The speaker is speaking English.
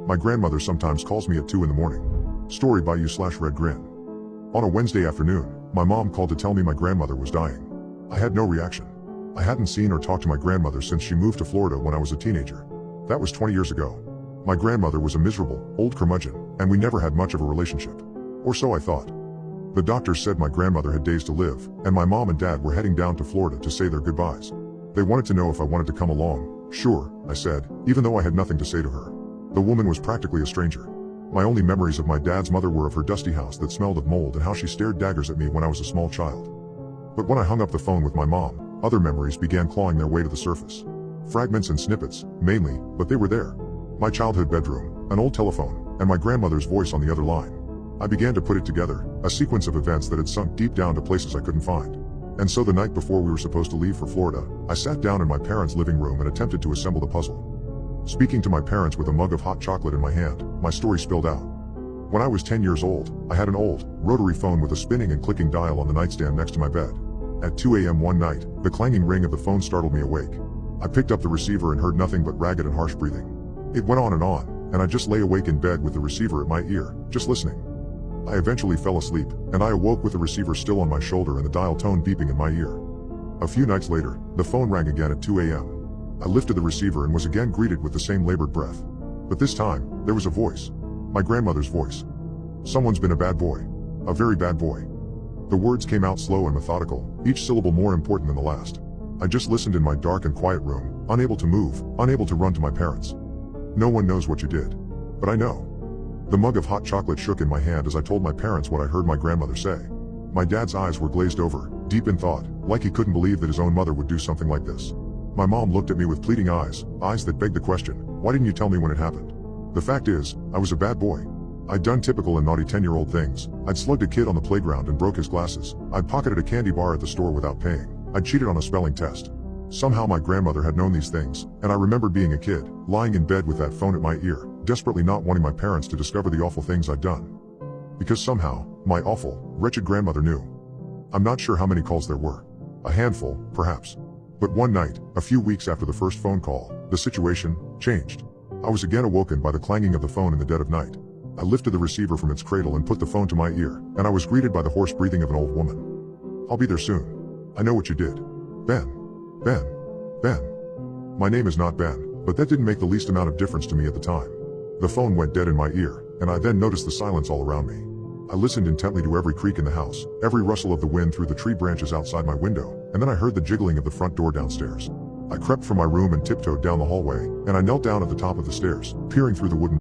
My grandmother sometimes calls me at 2 in the morning. Story by you/Red Grin. On a Wednesday afternoon, my mom called to tell me my grandmother was dying. I had no reaction. I hadn't seen or talked to my grandmother since she moved to Florida when I was a teenager. That was 20 years ago. My grandmother was a miserable, old curmudgeon, and we never had much of a relationship. Or so I thought. The doctors said my grandmother had days to live, and my mom and dad were heading down to Florida to say their goodbyes. They wanted to know if I wanted to come along. Sure, I said, even though I had nothing to say to her. The woman was practically a stranger. My only memories of my dad's mother were of her dusty house that smelled of mold and how she stared daggers at me when I was a small child. But when I hung up the phone with my mom, other memories began clawing their way to the surface. Fragments and snippets, mainly, but they were there. My childhood bedroom, an old telephone, and my grandmother's voice on the other line. I began to put it together, a sequence of events that had sunk deep down to places I couldn't find. And so the night before we were supposed to leave for Florida, I sat down in my parents' living room and attempted to assemble the puzzle. Speaking to my parents with a mug of hot chocolate in my hand, my story spilled out. When I was 10 years old, I had an old, rotary phone with a spinning and clicking dial on the nightstand next to my bed. At 2 a.m. one night, the clanging ring of the phone startled me awake. I picked up the receiver and heard nothing but ragged and harsh breathing. It went on, and I just lay awake in bed with the receiver at my ear, just listening. I eventually fell asleep, and I awoke with the receiver still on my shoulder and the dial tone beeping in my ear. A few nights later, the phone rang again at 2 a.m. I lifted the receiver and was again greeted with the same labored breath. But this time, there was a voice. My grandmother's voice. "Someone's been a bad boy. A very bad boy." The words came out slow and methodical, each syllable more important than the last. I just listened in my dark and quiet room, unable to move, unable to run to my parents. "No one knows what you did. But I know." The mug of hot chocolate shook in my hand as I told my parents what I heard my grandmother say. My dad's eyes were glazed over, deep in thought, like he couldn't believe that his own mother would do something like this. My mom looked at me with pleading eyes, eyes that begged the question, "Why didn't you tell me when it happened?" The fact is, I was a bad boy. I'd done typical and naughty 10-year-old things. I'd slugged a kid on the playground and broke his glasses. I'd pocketed a candy bar at the store without paying. I'd cheated on a spelling test. Somehow my grandmother had known these things, and I remembered being a kid, lying in bed with that phone at my ear, desperately not wanting my parents to discover the awful things I'd done. Because somehow, my awful, wretched grandmother knew. I'm not sure how many calls there were. A handful, perhaps. But one night, a few weeks after the first phone call, the situation changed. I was again awoken by the clanging of the phone in the dead of night. I lifted the receiver from its cradle and put the phone to my ear, and I was greeted by the hoarse breathing of an old woman. "I'll be there soon. I know what you did. Ben. Ben. Ben." My name is not Ben, but that didn't make the least amount of difference to me at the time. The phone went dead in my ear, and I then noticed the silence all around me. I listened intently to every creak in the house, every rustle of the wind through the tree branches outside my window, and then I heard the jiggling of the front door downstairs. I crept from my room and tiptoed down the hallway, and I knelt down at the top of the stairs, peering through the wooden